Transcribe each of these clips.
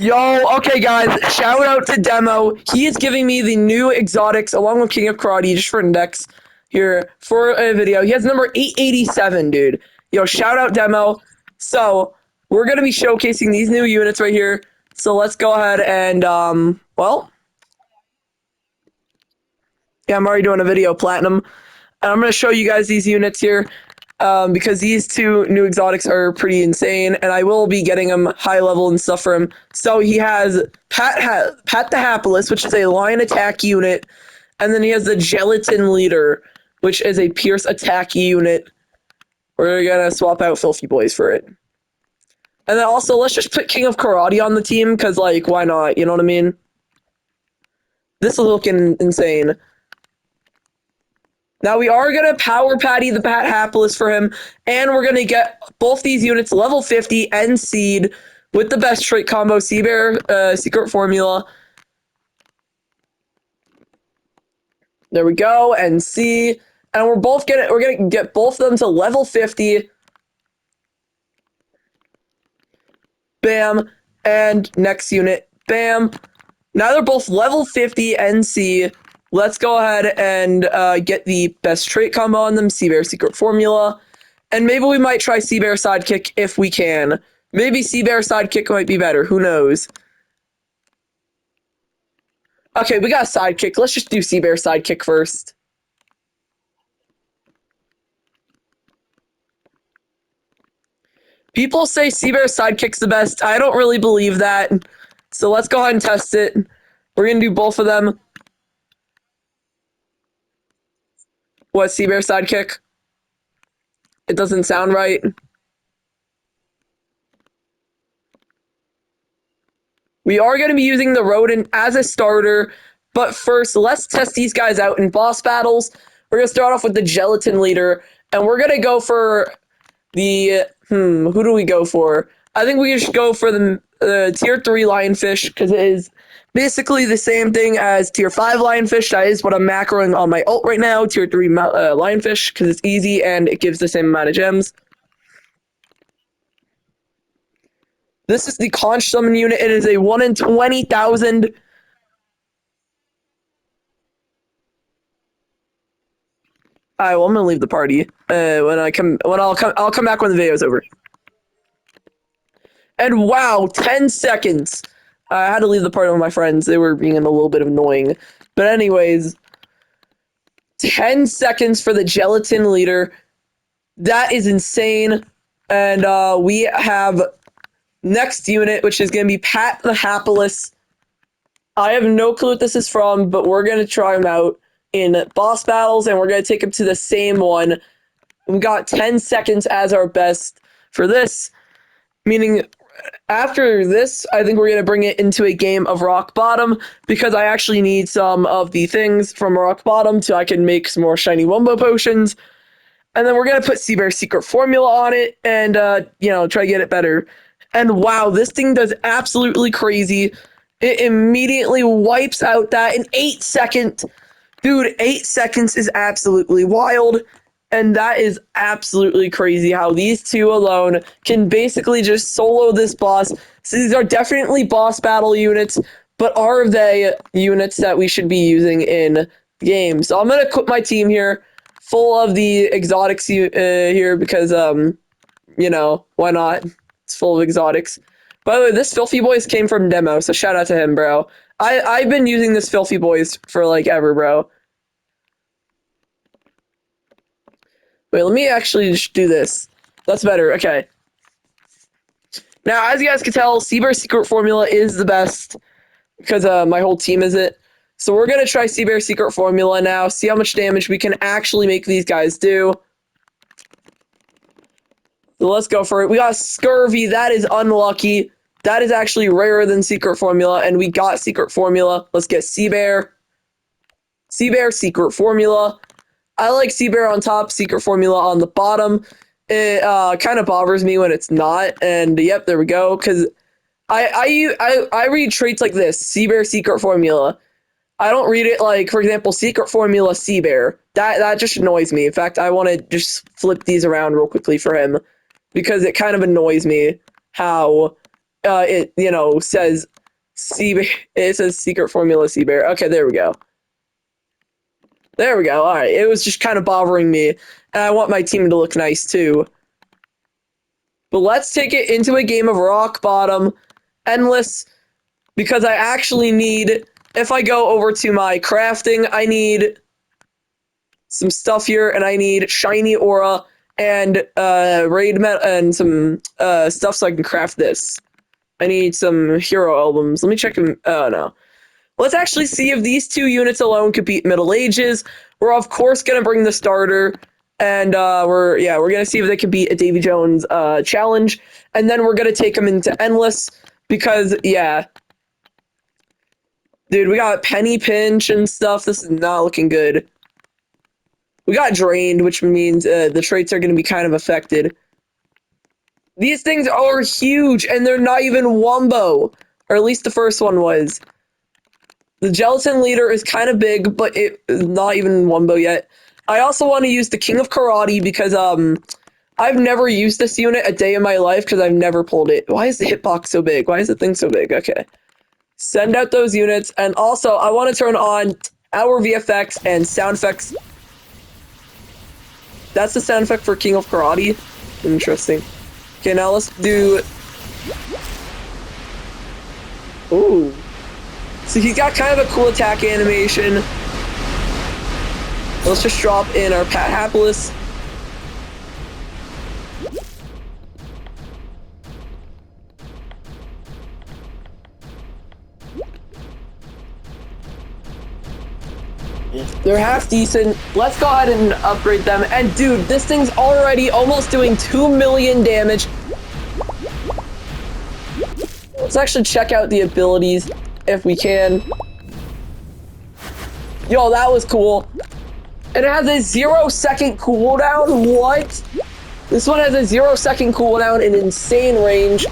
Yo, okay guys, shout out to Demo. He is giving me the new exotics along with King of Karate just for index here for a video. He has number 887, dude. Yo, shout out Demo. So, we're going to be showcasing these new units right here. So, let's go ahead and, well, yeah, I'm already doing a video, Platinum. And I'm going to show you guys these units here. Because these two new exotics are pretty insane, and I will be getting him high level and stuff for him. So he has Pat the Hapless, which is a lion attack unit, and then he has the Gelatin Leader, which is a Pierce attack unit. We're gonna swap out Filthy Boys for it. And then also, let's just put King of Karate on the team, because, like, why not? You know what I mean? This is looking insane. Now we are going to power patty the Pat Hapless for him, and we're going to get both these units level 50 and seed with the best trait combo, Seabear Secret Formula. There we go, and C. And we're gonna get both of them to level 50. Bam. And next unit. Bam. Now they're both level 50 and C. Let's go ahead and get the best trait combo on them, Seabear Secret Formula. And maybe we might try Seabear Sidekick if we can. Maybe Seabear Sidekick might be better. Who knows? Okay, we got Sidekick. Let's just do Seabear Sidekick first. People say Seabear Sidekick's the best. I don't really believe that. So let's go ahead and test it. We're going to do both of them. What, Seabear Sidekick? It doesn't sound right. We are going to be using the Rodent as a starter, but first, let's test these guys out in boss battles. We're going to start off with the Gelatin Leader, and we're going to go for the... who do we go for? I think we should go for the Tier 3 Lionfish, because it is basically the same thing as Tier 5 Lionfish. That is what I'm macroing on my ult right now, Tier 3 Lionfish, because it's easy and it gives the same amount of gems. This is the Conch Summon unit. It is a 1 in 20,000. Alright, well, I'm gonna leave the party. I'll come back when the video's over. And wow, 10 seconds. I had to leave the party with my friends. They were being a little bit annoying. But anyways, 10 seconds for the Gelatin Leader. That is insane. And we have next unit, which is going to be Pat the Hapless. I have no clue what this is from, but we're going to try him out in boss battles, and we're going to take him to the same one. We got 10 seconds as our best for this, meaning after this, I think we're going to bring it into a game of Rock Bottom, because I actually need some of the things from Rock Bottom so I can make some more shiny Wumbo potions. And then we're going to put Seabear Secret Formula on it and, try to get it better. And wow, this thing does absolutely crazy. It immediately wipes out that in 8 seconds. Dude, 8 seconds is absolutely wild. And that is absolutely crazy how these two alone can basically just solo this boss. So these are definitely boss battle units, but are they units that we should be using in games? So I'm going to equip my team here full of the exotics here because, why not? It's full of exotics. By the way, this Filthy Boys came from Demo, so shout out to him, bro. I've been using this Filthy Boys for, like, ever, bro. Wait, let me actually just do this. That's better. Okay. Now, as you guys can tell, Seabear Secret Formula is the best because my whole team is it. So we're going to try Seabear Secret Formula now, see how much damage we can actually make these guys do. So let's go for it. We got Scurvy. That is unlucky. That is actually rarer than Secret Formula, and we got Secret Formula. Let's get Seabear. Seabear Secret Formula. I like Seabear on top, Secret Formula on the bottom. It kind of bothers me when it's not. And yep, there we go. Because I read traits like this: Seabear Secret Formula. I don't read it like, for example, Secret Formula Seabear. That just annoys me. In fact, I want to just flip these around real quickly for him because it kind of annoys me how it, you know, says it says secret formula Sea Bear. Okay, there we go. There we go. All right. It was just kind of bothering me, and I want my team to look nice too. But let's take it into a game of rock bottom, endless, because I actually need, if I go over to my crafting, I need some stuff here, and I need shiny aura and raid metal and some stuff so I can craft this. I need some hero albums. Let me check them. Oh, no. Let's actually see if these two units alone could beat Middle Ages. We're, of course, going to bring the starter. And we're going to see if they can beat a Davy Jones challenge. And then we're going to take them into Endless. Because, yeah. Dude, we got Penny Pinch and stuff. This is not looking good. We got Drained, which means the traits are going to be kind of affected. These things are huge, and they're not even Wumbo. Or at least the first one was. The Gelatin Leader is kind of big, but it's not even Wumbo yet. I also want to use the King of Karate because I've never used this unit a day in my life because I've never pulled it. Why is the hitbox so big? Why is the thing so big? Okay. Send out those units. And also, I want to turn on our VFX and sound effects. That's the sound effect for King of Karate. Interesting. Okay, now let's do... Ooh. So he's got kind of a cool attack animation. Let's just drop in our Pat Hapless. They're half decent. Let's go ahead and upgrade them. And dude, this thing's already almost doing 2 million damage. Let's actually check out the abilities if we can. Yo, that was cool. And it has a 0-second cooldown? What? This one has a 0-second cooldown in insane range.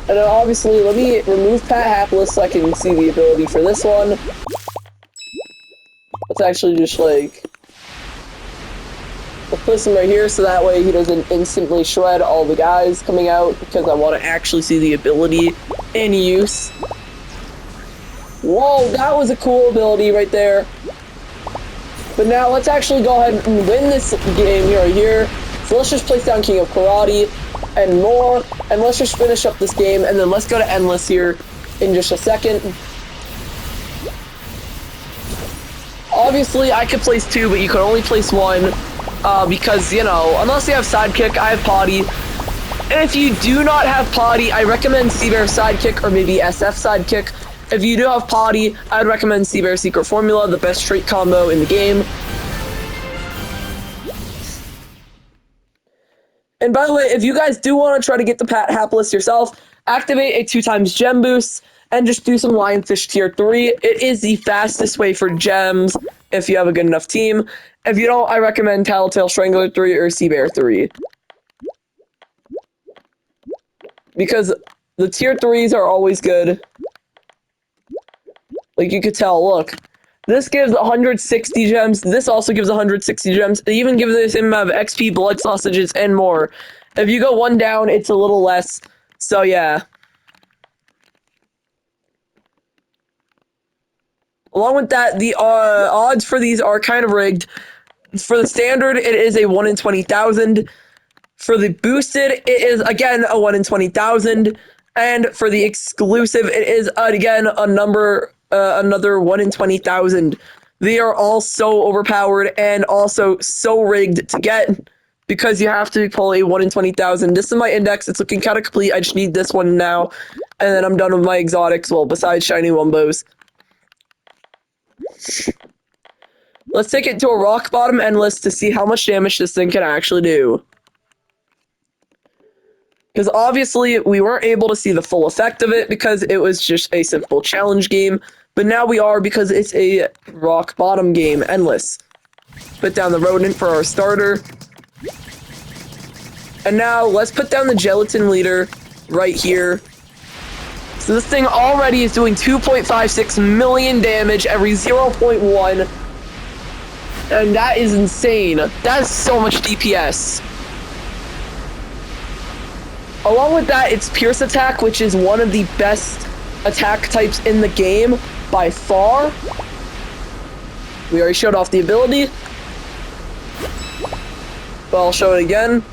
And then obviously, let me remove Pat Hapless so I can see the ability for this one. Let's actually just like... Let's place him right here so that way he doesn't instantly shred all the guys coming out because I want to actually see the ability in use. Whoa, that was a cool ability right there. But now let's actually go ahead and win this game right here. So let's just place down King of Karate and more, and let's just finish up this game, and then let's go to Endless here in just a second. Obviously, I could place 2, but you could only place 1, because, you know, unless you have Sidekick, I have Potty. And if you do not have Potty, I recommend Sea Bear Sidekick or maybe SF Sidekick. If you do have Potty, I'd recommend Sea Bear Secret Formula, the best trait combo in the game. And by the way, if you guys do want to try to get the Pat Hapless yourself, activate a 2x gem boost and just do some Lionfish tier 3. It is the fastest way for gems if you have a good enough team. If you don't, I recommend Tattletale Strangler 3 or Sea Bear 3. Because the tier 3s are always good. Like you could tell, look. This gives 160 gems. This also gives 160 gems. It even gives the same amount of XP, blood sausages, and more. If you go 1 down, it's a little less. So, yeah. Along with that, the odds for these are kind of rigged. For the standard, it is a 1 in 20,000. For the boosted, it is, again, a 1 in 20,000. And for the exclusive, it is, again, another 1 in 20,000. They are all so overpowered and also so rigged to get because you have to pull a 1 in 20,000. This is my index. It's looking kind of complete. I just need this one now. And then I'm done with my exotics, well, besides shiny Wumbos. Let's take it to a rock bottom endless to see how much damage this thing can actually do. Because obviously, we weren't able to see the full effect of it because it was just a simple challenge game. But now we are because it's a rock bottom game, endless. Put down the rodent for our starter. And now, let's put down the gelatin leader right here. So this thing already is doing 2.56 million damage every 0.1. And that is insane. That's so much DPS. Along with that, it's Pierce Attack, which is one of the best attack types in the game by far. We already showed off the ability, but I'll show it again.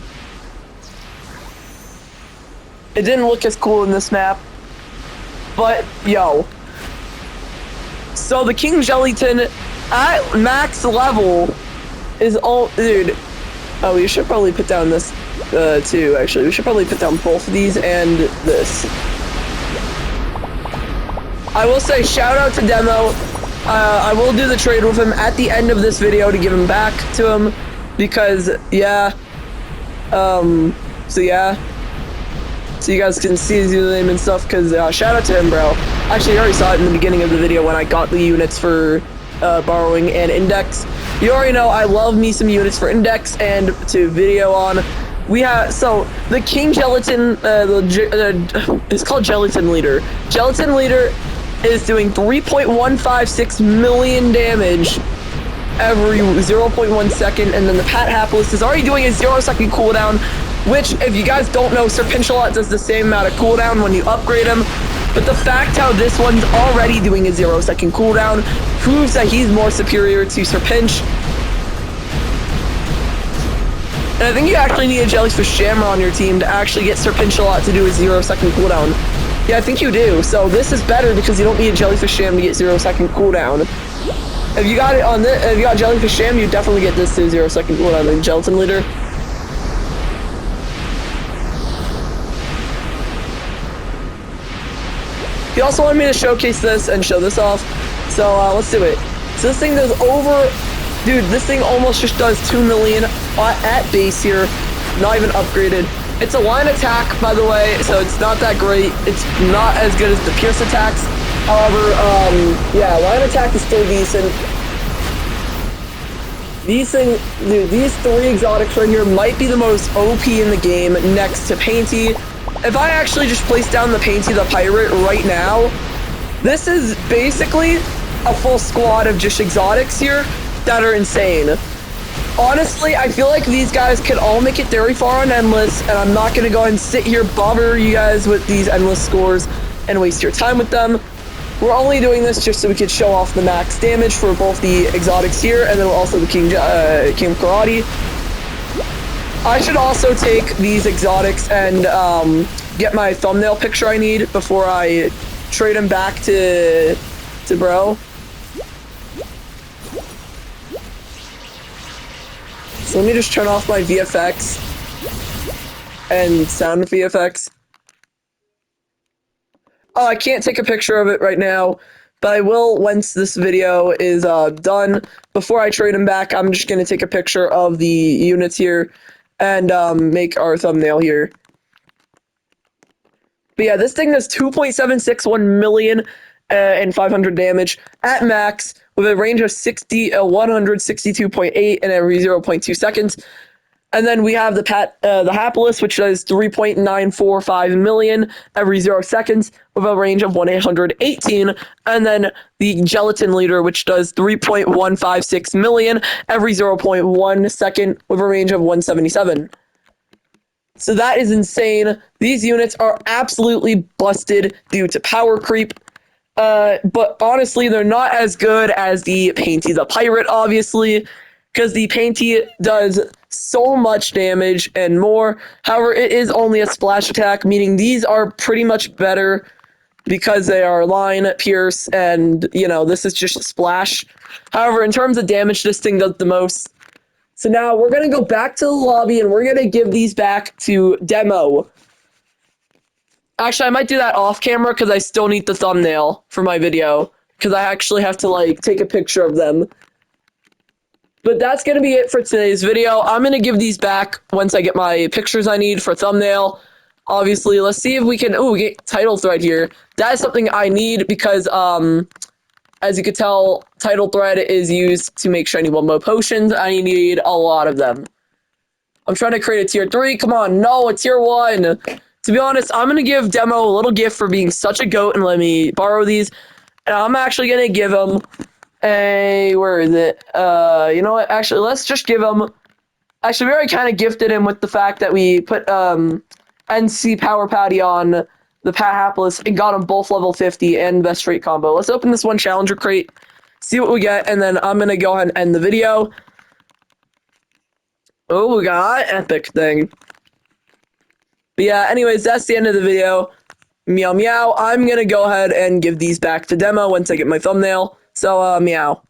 It didn't look as cool in this map, but yo. So the King Jellyton at max level is all, dude. Oh, we should probably put down this too, actually. We should probably put down both of these and this. I will say shout out to Demo. I will do the trade with him at the end of this video to give him back to him because, yeah. So yeah. So you guys can see his username and stuff because shout out to him, bro. Actually, you already saw it in the beginning of the video when I got the units for borrowing and index. You already know I love me some units for index and to video on. We have, so the King Gelatin, it's called Gelatin Leader. Gelatin Leader is doing 3.156 million damage every 0.1 second, and then the Pat Hapless is already doing a 0-second cooldown, which, if you guys don't know, Serpentiolate does the same amount of cooldown when you upgrade him, but the fact how this one's already doing a 0-second cooldown proves that he's more superior to Serpench. And I think you actually need a Jellyfish Shammer on your team to actually get Serpentiolate to do a 0-second cooldown. Yeah, I think you do. So this is better because you don't need a Jellyfish Sham to get 0-second cooldown. If you got it on this, if you got Jellyfish Sham, you definitely get this to 0-second cooldown in Gelatin Leader. He also wanted me to showcase this and show this off. So let's do it. So this thing does over, dude, this thing almost just does 2 million at base here, not even upgraded. It's a line attack, by the way, so it's not that great. It's not as good as the Pierce attacks. However, yeah, line attack is still decent. These things, dude, these 3 exotics right here might be the most OP in the game next to Painty. If I actually just place down the Painty the Pirate right now, this is basically a full squad of just exotics here that are insane. Honestly, I feel like these guys could all make it very far on Endless, and I'm not going to go ahead and sit here bother you guys with these Endless scores and waste your time with them. We're only doing this just so we could show off the max damage for both the exotics here, and then also the King Karate. I should also take these exotics and get my thumbnail picture I need before I trade them back to bro. So let me just turn off my VFX and sound VFX. Oh, I can't take a picture of it right now, but I will once this video is done. Before I trade them back, I'm just going to take a picture of the units here and make our thumbnail here. But yeah, this thing does 2.761 million and 500 damage at max with a range of 162.8 and every 0.2 seconds. And then we have the Hapless, which does 3.945 million every 0 seconds with a range of 118. And then the Gelatin Leader, which does 3.156 million every 0.1 second with a range of 177. So that is insane. These units are absolutely busted due to power creep. But honestly, they're not as good as the Painty the Pirate, obviously, because the Painty does so much damage and more. However, it is only a splash attack, meaning these are pretty much better because they are line, pierce, and, you know, this is just a splash. However, in terms of damage, this thing does the most. So now we're going to go back to the lobby and we're going to give these back to Demo. Actually, I might do that off camera because I still need the thumbnail for my video because I actually have to, like, take a picture of them. But that's going to be it for today's video. I'm going to give these back once I get my pictures I need for thumbnail. Obviously, let's see if we can... Ooh, we get title thread here. That is something I need because, as you can tell, title thread is used to make shiny Wumbo potions. I need a lot of them. I'm trying to create a tier 3. Come on, no, a tier 1. To be honest, I'm going to give Demo a little gift for being such a goat and let me borrow these. And I'm actually going to give him where is it? You know what? Actually, let's just give him. Actually, we already kind of gifted him with the fact that we put NC Power Patty on the Pat Hapless and got him both level 50 and best rate combo. Let's open this one challenger crate, see what we get, and then I'm gonna go ahead and end the video. Oh, we got epic thing. But yeah, anyways, that's the end of the video. Meow meow. I'm gonna go ahead and give these back to demo once I get my thumbnail. So meow.